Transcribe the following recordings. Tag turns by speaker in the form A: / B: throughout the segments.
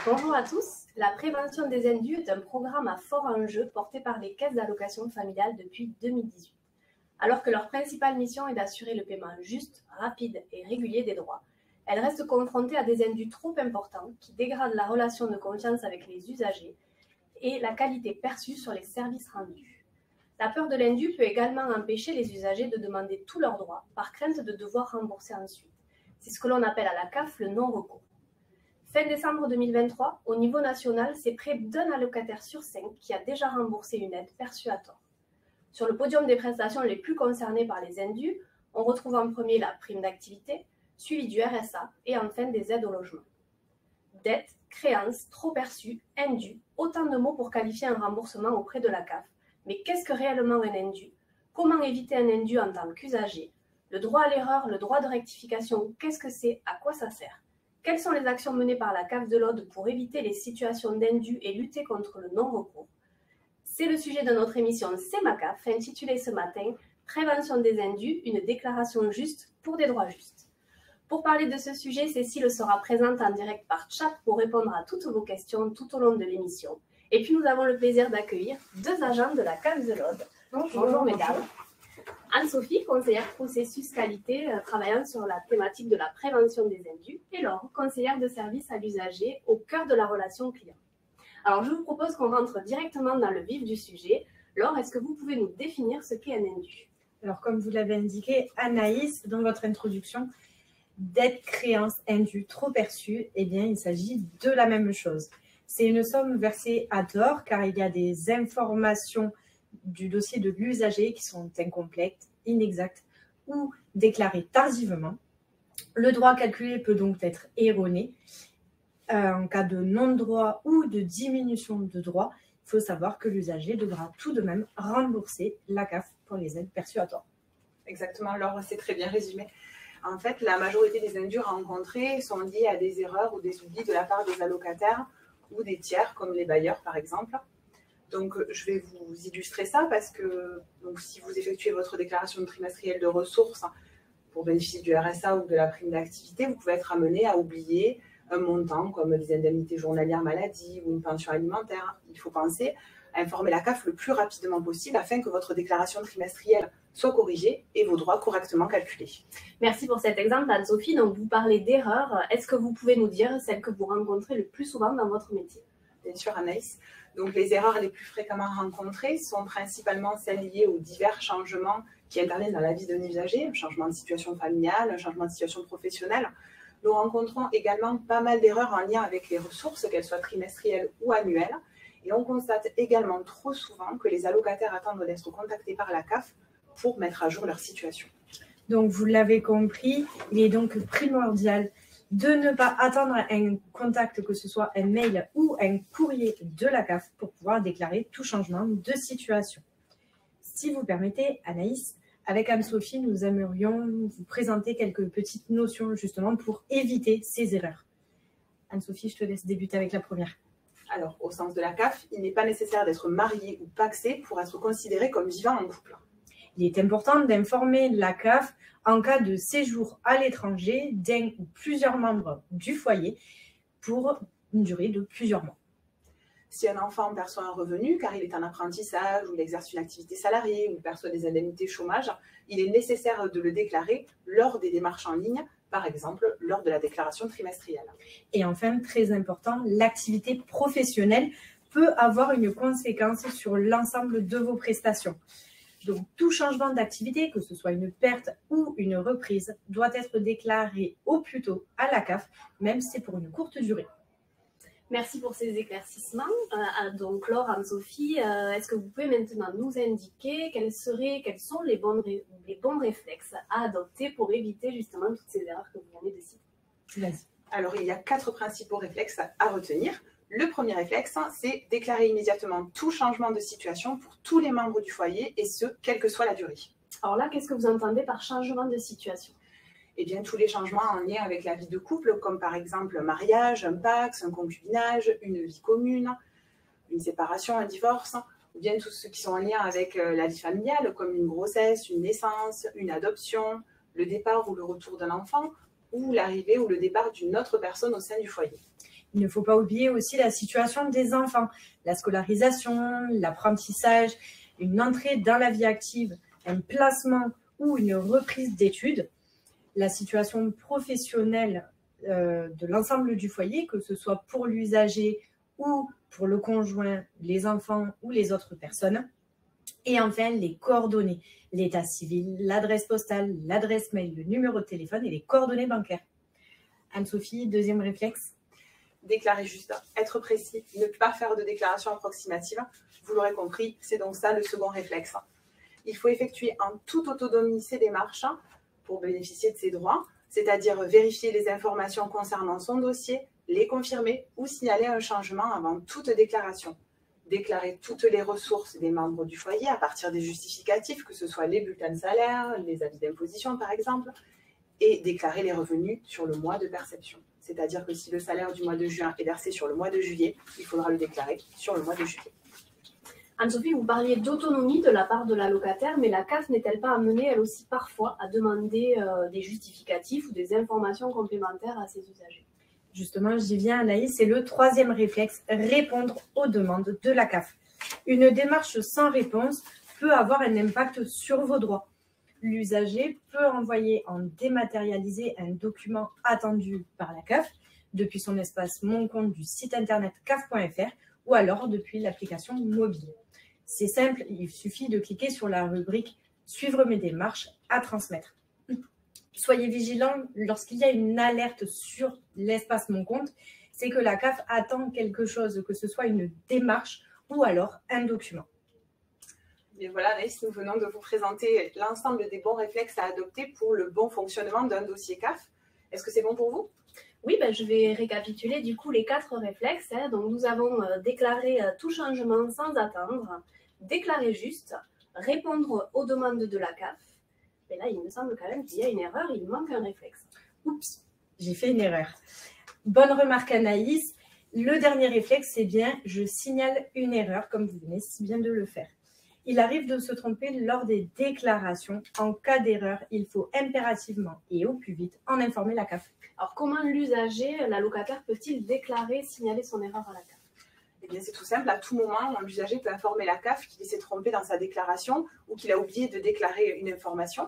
A: Bonjour à tous. La prévention des indus est un programme à fort enjeu porté par les caisses d'allocation familiale depuis 2018. Alors que leur principale mission est d'assurer le paiement juste, rapide et régulier des droits, elles restent confrontées à des indus trop importants qui dégradent la relation de confiance avec les usagers et la qualité perçue sur les services rendus. La peur de l'indu peut également empêcher les usagers de demander tous leurs droits par crainte de devoir rembourser ensuite. C'est ce que l'on appelle à la CAF le non-recours. Fin décembre 2023, au niveau national, c'est près d'un allocataire sur 5 qui a déjà remboursé une aide perçue à tort. Sur le podium des prestations les plus concernées par les indus, on retrouve en premier la prime d'activité, suivie du RSA et enfin des aides au logement. Dette, créance, trop perçue, indu, autant de mots pour qualifier un remboursement auprès de la CAF. Mais qu'est-ce que réellement un indu? Comment éviter un indu en tant qu'usager? Le droit à l'erreur, le droit de rectification, qu'est-ce que c'est? À quoi ça sert? Quelles sont les actions menées par la CAF de l'Aude pour éviter les situations d'indu et lutter contre le non-recours? C'est le sujet de notre émission C'est ma CAF, intitulée ce matin « Prévention des indus, une déclaration juste pour des droits justes ». Pour parler de ce sujet, Cécile sera présente en direct par chat pour répondre à toutes vos questions tout au long de l'émission. Et puis nous avons le plaisir d'accueillir deux agents de la CAF de l'Aude. Bonjour mesdames. Anne-Sophie, conseillère processus qualité travaillant sur la thématique de la prévention des indus, et Laure, conseillère de service à l'usager au cœur de la relation client. Alors je vous propose qu'on rentre directement dans le vif du sujet. Laure, est-ce que vous pouvez nous définir ce qu'est un indu?
B: Alors comme vous l'avez indiqué, Anaïs, dans votre introduction, dette, créance, indu, trop perçu, eh bien il s'agit de la même chose. C'est une somme versée à tort car il y a des informations du dossier de l'usager qui sont incomplètes, inexactes ou déclarées tardivement. Le droit calculé peut donc être erroné. En cas de non-droit ou de diminution de droit, il faut savoir que l'usager devra tout de même rembourser la CAF pour les aides perçues à tort.
C: Exactement, Laure, c'est très bien résumé. En fait, la majorité des indus rencontrés sont liés à des erreurs ou des oublis de la part des allocataires ou des tiers, comme les bailleurs par exemple. Donc, je vais vous illustrer ça parce que si vous effectuez votre déclaration trimestrielle de ressources pour bénéficier du RSA ou de la prime d'activité, vous pouvez être amené à oublier un montant comme des indemnités journalières maladie ou une pension alimentaire. Il faut penser à informer la CAF le plus rapidement possible afin que votre déclaration trimestrielle soit corrigée et vos droits correctement calculés.
A: Merci pour cet exemple, Anne-Sophie. Donc, vous parlez d'erreurs. Est-ce que vous pouvez nous dire celles que vous rencontrez le plus souvent dans votre métier?
C: Bien sûr, Anaïs. Donc, les erreurs les plus fréquemment rencontrées sont principalement celles liées aux divers changements qui interviennent dans la vie d'un usager, un changement de situation familiale, un changement de situation professionnelle. Nous rencontrons également pas mal d'erreurs en lien avec les ressources, qu'elles soient trimestrielles ou annuelles. Et on constate également trop souvent que les allocataires attendent d'être contactés par la CAF pour mettre à jour leur situation.
B: Donc, vous l'avez compris, il est donc primordial de ne pas attendre un contact, que ce soit un mail ou un courrier de la CAF pour pouvoir déclarer tout changement de situation. Si vous permettez, Anaïs, avec Anne-Sophie, nous aimerions vous présenter quelques petites notions justement pour éviter ces erreurs. Anne-Sophie, je te laisse débuter avec la première.
C: Alors, au sens de la CAF, il n'est pas nécessaire d'être marié ou pacsé pour être considéré comme vivant en couple.
B: Il est important d'informer la CAF en cas de séjour à l'étranger d'un ou plusieurs membres du foyer pour une durée de plusieurs mois.
C: Si un enfant perçoit un revenu, car il est en apprentissage ou il exerce une activité salariée ou perçoit des indemnités chômage, il est nécessaire de le déclarer lors des démarches en ligne, par exemple lors de la déclaration trimestrielle.
B: Et enfin, très important, l'activité professionnelle peut avoir une conséquence sur l'ensemble de vos prestations. Donc, tout changement d'activité, que ce soit une perte ou une reprise, doit être déclaré au plus tôt à la CAF, même si c'est pour une courte durée.
A: Merci pour ces éclaircissements. Donc, Laure, Anne-Sophie, est-ce que vous pouvez maintenant nous indiquer quels sont les bons réflexes à adopter pour éviter justement toutes ces erreurs que vous venez de citer?
C: Vas-y. Alors, il y a 4 principaux réflexes à retenir. Le premier réflexe, c'est déclarer immédiatement tout changement de situation pour tous les membres du foyer, et ce, quelle que soit la durée.
A: Alors là, qu'est-ce que vous entendez par changement de situation?
C: Eh bien, tous les changements en lien avec la vie de couple, comme par exemple un mariage, un PACS, un concubinage, une vie commune, une séparation, un divorce, ou bien tous ceux qui sont en lien avec la vie familiale, comme une grossesse, une naissance, une adoption, le départ ou le retour d'un enfant, ou l'arrivée ou le départ d'une autre personne au sein du foyer.
B: Il ne faut pas oublier aussi la situation des enfants, la scolarisation, l'apprentissage, une entrée dans la vie active, un placement ou une reprise d'études, la situation professionnelle de l'ensemble du foyer, que ce soit pour l'usager ou pour le conjoint, les enfants ou les autres personnes. Et enfin, les coordonnées, l'état civil, l'adresse postale, l'adresse mail, le numéro de téléphone et les coordonnées bancaires. Anne-Sophie, deuxième réflexe.
C: Déclarer juste, être précis, ne pas faire de déclaration approximative. Vous l'aurez compris, c'est donc ça le second réflexe. Il faut effectuer en toute autonomie ces démarches pour bénéficier de ses droits, c'est-à-dire vérifier les informations concernant son dossier, les confirmer ou signaler un changement avant toute déclaration. Déclarer toutes les ressources des membres du foyer à partir des justificatifs, que ce soit les bulletins de salaire, les avis d'imposition par exemple, et déclarer les revenus sur le mois de perception. C'est-à-dire que si le salaire du mois de juin est versé sur le mois de juillet, il faudra le déclarer sur le mois de juillet.
A: Anne-Sophie, vous parliez d'autonomie de la part de la locataire, mais la CAF n'est-elle pas amenée, elle aussi, parfois, à demander des justificatifs ou des informations complémentaires à ses usagers?
B: Justement, j'y viens, Anaïs, c'est le troisième réflexe, répondre aux demandes de la CAF. Une démarche sans réponse peut avoir un impact sur vos droits. L'usager peut envoyer en dématérialisé un document attendu par la CAF depuis son espace Mon compte du site internet caf.fr ou alors depuis l'application mobile. C'est simple, il suffit de cliquer sur la rubrique « Suivre mes démarches à transmettre ». Soyez vigilants lorsqu'il y a une alerte sur l'espace Mon compte, c'est que la CAF attend quelque chose, que ce soit une démarche ou alors un document.
C: Et voilà, Anaïs, nous venons de vous présenter l'ensemble des bons réflexes à adopter pour le bon fonctionnement d'un dossier CAF. Est-ce que c'est bon pour vous?
A: Oui, je vais récapituler du coup les 4 réflexes. Donc, nous avons déclaré tout changement sans attendre, déclarer juste, répondre aux demandes de la CAF. Et là, il me semble quand même qu'il y a une erreur, il manque un réflexe.
B: Oups, j'ai fait une erreur. Bonne remarque, Anaïs. Le dernier réflexe, c'est bien « je signale une erreur » comme vous venez si bien de le faire. Il arrive de se tromper lors des déclarations. En cas d'erreur, il faut impérativement et au plus vite en informer la CAF.
A: Alors, comment l'usager, la locataire, peut-il déclarer, signaler son erreur à la CAF?
C: Eh bien, c'est tout simple. À tout moment, l'usager peut informer la CAF qu'il s'est trompé dans sa déclaration ou qu'il a oublié de déclarer une information.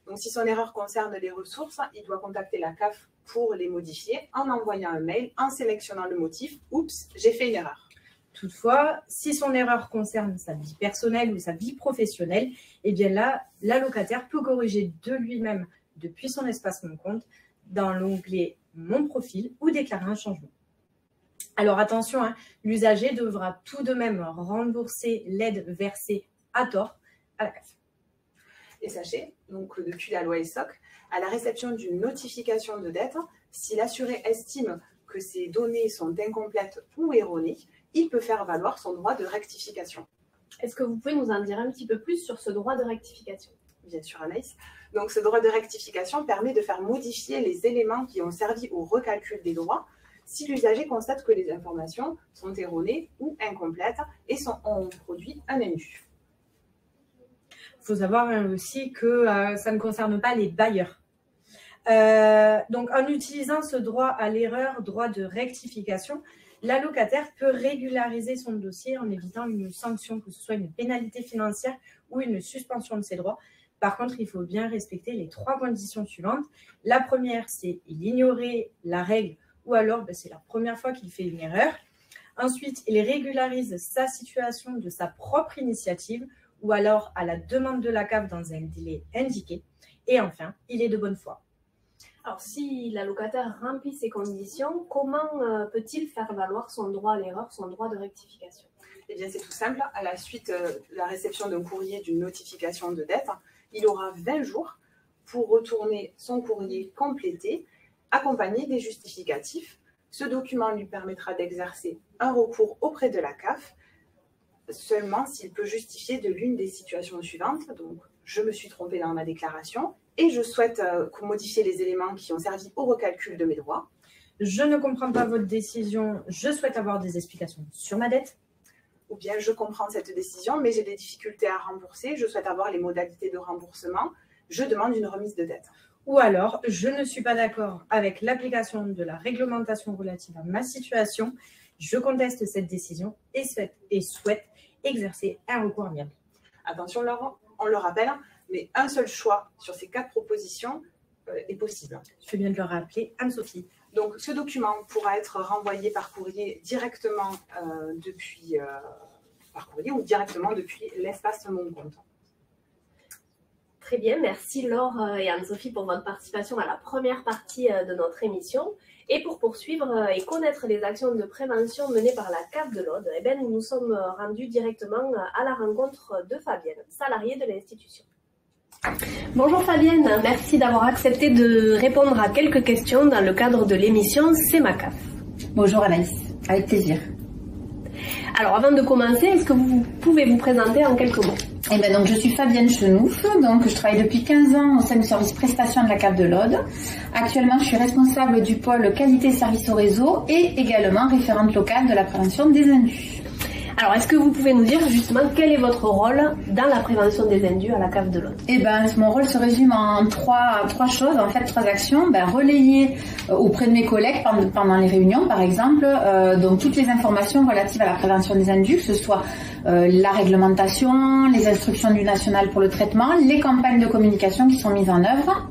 C: Donc, si son erreur concerne les ressources, il doit contacter la CAF pour les modifier en envoyant un mail, en sélectionnant le motif « Oups, j'ai fait une erreur ».
B: Toutefois, si son erreur concerne sa vie personnelle ou sa vie professionnelle, eh bien là, la locataire peut corriger de lui-même depuis son espace Mon compte dans l'onglet Mon profil ou déclarer un changement. Alors attention, l'usager devra tout de même rembourser l'aide versée à tort à la CAF.
C: Et sachez, donc depuis la loi ESSOC, à la réception d'une notification de dette, si l'assuré estime que ses données sont incomplètes ou erronées, il peut faire valoir son droit de rectification.
A: Est-ce que vous pouvez nous en dire un petit peu plus sur ce droit de rectification?
C: Bien sûr, Anaïs. Donc, ce droit de rectification permet de faire modifier les éléments qui ont servi au recalcul des droits si l'usager constate que les informations sont erronées ou incomplètes et ont produit un indu.
B: Il faut savoir aussi que ça ne concerne pas les bailleurs. Donc, en utilisant ce droit à l'erreur, droit de rectification, la locataire peut régulariser son dossier en évitant une sanction, que ce soit une pénalité financière ou une suspension de ses droits. Par contre, il faut bien respecter les 3 conditions suivantes. La première, c'est ignorer la règle ou alors c'est la première fois qu'il fait une erreur. Ensuite, il régularise sa situation de sa propre initiative ou alors à la demande de la CAF dans un délai indiqué. Et enfin, il est de bonne foi.
A: Alors, si la locataire remplit ces conditions, comment peut-il faire valoir son droit à l'erreur, son droit de rectification?
C: Eh bien, c'est tout simple. À la suite de la réception d'un courrier d'une notification de dette, il aura 20 jours pour retourner son courrier complété, accompagné des justificatifs. Ce document lui permettra d'exercer un recours auprès de la CAF, seulement s'il peut justifier de l'une des situations suivantes. Donc, je me suis trompée dans ma déclaration et je souhaite modifier les éléments qui ont servi au recalcul de mes droits.
B: Je ne comprends pas votre décision, je souhaite avoir des explications sur ma dette.
C: Ou bien, je comprends cette décision, mais j'ai des difficultés à rembourser, je souhaite avoir les modalités de remboursement, je demande une remise de dette.
B: Ou alors, je ne suis pas d'accord avec l'application de la réglementation relative à ma situation. Je conteste cette décision et souhaite exercer un recours amiable.
C: Attention Laurent, on le rappelle, mais un seul choix sur ces 4 propositions est possible.
B: Je fais bien de le rappeler, Anne-Sophie.
C: Donc ce document pourra être renvoyé par courrier directement ou directement depuis l'espace Mon Compte.
A: Très bien, merci Laure et Anne-Sophie pour votre participation à la première partie de notre émission. Et pour poursuivre et connaître les actions de prévention menées par la CAF de l'Aude, nous nous sommes rendus directement à la rencontre de Fabienne, salariée de l'institution. Bonjour Fabienne, merci d'avoir accepté de répondre à quelques questions dans le cadre de l'émission C'est ma CAF.
D: Bonjour Anaïs, avec plaisir.
A: Alors avant de commencer, est-ce que vous pouvez vous présenter en quelques mots?
D: Donc, je suis Fabienne Chenouf, donc je travaille depuis 15 ans au sein du service prestation de la CAF de l'Aude. Actuellement, je suis responsable du pôle qualité et service au réseau et également référente locale de la prévention des indus.
A: Alors, est-ce que vous pouvez nous dire justement quel est votre rôle dans la prévention des indus à la CAF de l'Aude?
D: Mon rôle se résume en trois choses, en fait, 3 actions. Relayer auprès de mes collègues pendant les réunions, par exemple, donc toutes les informations relatives à la prévention des indus, que ce soit la réglementation, les instructions du national pour le traitement, les campagnes de communication qui sont mises en œuvre.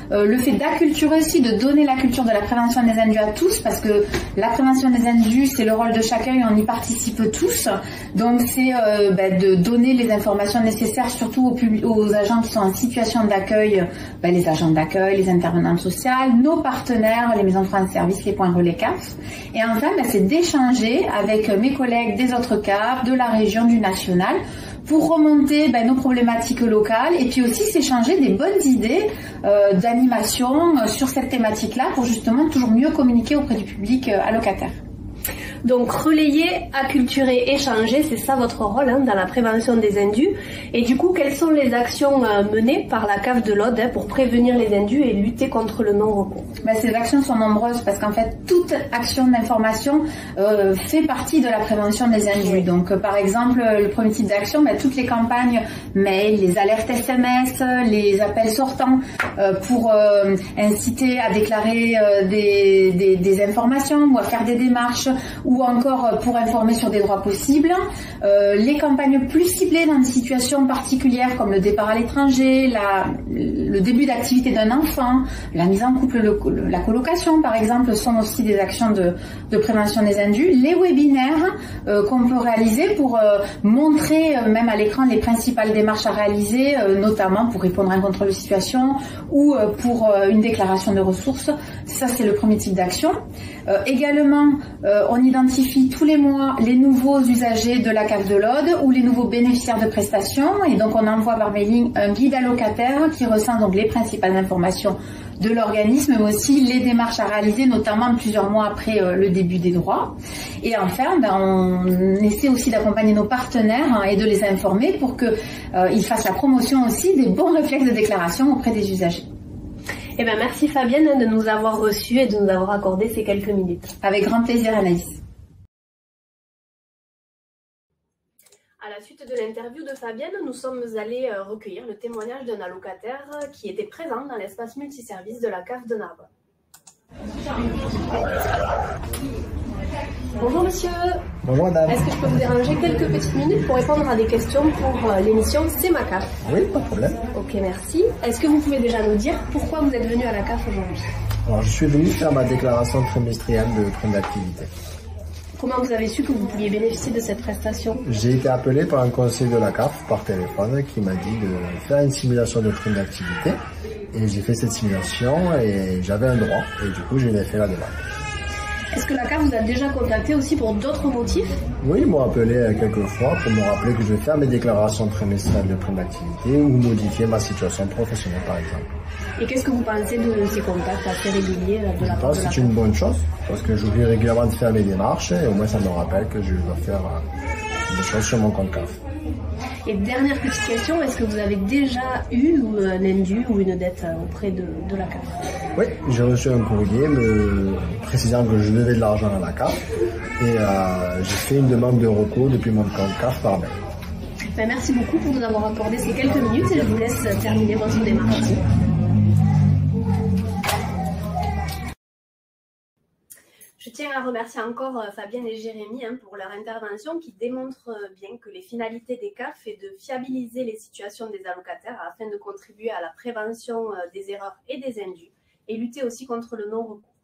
D: Le fait d'acculturer aussi, de donner la culture de la prévention des indus à tous, parce que la prévention des indus, c'est le rôle de chacun et on y participe tous. Donc c'est de donner les informations nécessaires, surtout aux agents qui sont en situation d'accueil, les agents d'accueil, les intervenantes sociales, nos partenaires, les maisons de France Service, les points relais CAF. Et enfin, c'est d'échanger avec mes collègues des autres CAF, de la région, du national, pour remonter nos problématiques locales et puis aussi s'échanger des bonnes idées d'animation sur cette thématique-là pour justement toujours mieux communiquer auprès du public allocataire.
A: Donc relayer, acculturer, échanger, c'est ça votre rôle dans la prévention des indus. Et du coup, quelles sont les actions menées par la CAF de l'Aude pour prévenir les indus et lutter contre le non-recours?
D: Ces actions sont nombreuses parce qu'en fait, toute action d'information fait partie de la prévention des indus. Oui. Donc par exemple, le premier type d'action, toutes les campagnes mail, les alertes SMS, les appels sortants pour inciter à déclarer des informations ou à faire des démarches, ou encore pour informer sur des droits possibles. Les campagnes plus ciblées dans des situations particulières comme le départ à l'étranger, le début d'activité d'un enfant, la mise en couple, la colocation par exemple, sont aussi des actions de prévention des indus. Les webinaires qu'on peut réaliser pour montrer même à l'écran les principales démarches à réaliser, notamment pour répondre à un contrôle de situation ou pour une déclaration de ressources. Ça, c'est le premier type d'action. Également, on identifie tous les mois les nouveaux usagers de la CAF de l'Aude ou les nouveaux bénéficiaires de prestations, et donc on envoie par mailing un guide allocataire qui recense donc les principales informations de l'organisme, mais aussi les démarches à réaliser, notamment plusieurs mois après le début des droits. Et enfin, on essaie aussi d'accompagner nos partenaires et de les informer pour qu'ils fassent la promotion aussi des bons réflexes de déclaration auprès des usagers.
A: Merci Fabienne de nous avoir reçus et de nous avoir accordé ces quelques minutes.
D: Avec grand plaisir Anaïs.
A: À la suite de l'interview de Fabienne, nous sommes allés recueillir le témoignage d'un allocataire qui était présent dans l'espace multiservice de la CAF de Narbonne. Bonjour monsieur.
E: Bonjour madame.
A: Est-ce que je peux vous déranger quelques petites minutes pour répondre à des questions pour l'émission C'est ma CAF?
E: Oui, pas de problème.
A: Ok, merci. Est-ce que vous pouvez déjà nous dire pourquoi vous êtes venu à la CAF aujourd'hui?
E: Alors je suis venu faire ma déclaration trimestrielle de prime d'activité.
A: Comment vous avez su que vous pouviez bénéficier de cette prestation?
E: J'ai été appelé par un conseiller de la CAF par téléphone qui m'a dit de faire une simulation de prime d'activité. Et j'ai fait cette simulation et j'avais un droit. Et du coup, j'ai fait la demande.
A: Est-ce que la CAF vous a déjà contacté aussi pour d'autres motifs?
E: Oui, ils m'ont appelé quelques fois pour me rappeler que je vais faire mes déclarations trimestrielles de prime d'activité ou modifier ma situation professionnelle, par exemple.
A: Et qu'est-ce que vous pensez de ces contacts assez réguliers de la part de la CAF?
E: C'est une bonne chose, parce que j'oublie régulièrement de faire mes démarches et au moins ça me rappelle que je dois faire des choses sur mon compte CAF.
A: Et dernière petite question, est-ce que vous avez déjà eu un indu ou une dette auprès de la CAF?
E: Oui, j'ai reçu un courrier me précisant que je devais de l'argent à la CAF et j'ai fait une demande de recours depuis mon compte CAF par mail.
A: Merci beaucoup pour nous avoir accordé ces quelques minutes et je vous laisse terminer votre démarche. Je tiens à remercier encore Fabienne et Jérémy pour leur intervention qui démontre bien que les finalités des CAF est de fiabiliser les situations des allocataires afin de contribuer à la prévention des erreurs et des indus et lutter aussi contre le non-recours.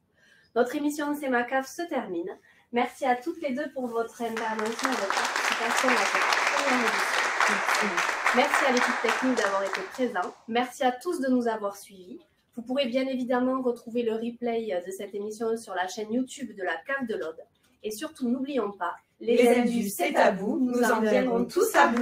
A: Notre émission C'est ma CAF se termine. Merci à toutes les deux pour votre intervention et votre participation à cette première édition. Merci à l'équipe technique d'avoir été présent. Merci à tous de nous avoir suivis. Vous pourrez bien évidemment retrouver le replay de cette émission sur la chaîne YouTube de la Cave de l'Aude. Et surtout, n'oublions pas,
B: Les indus, c'est tabou, nous en viendrons tous à bout.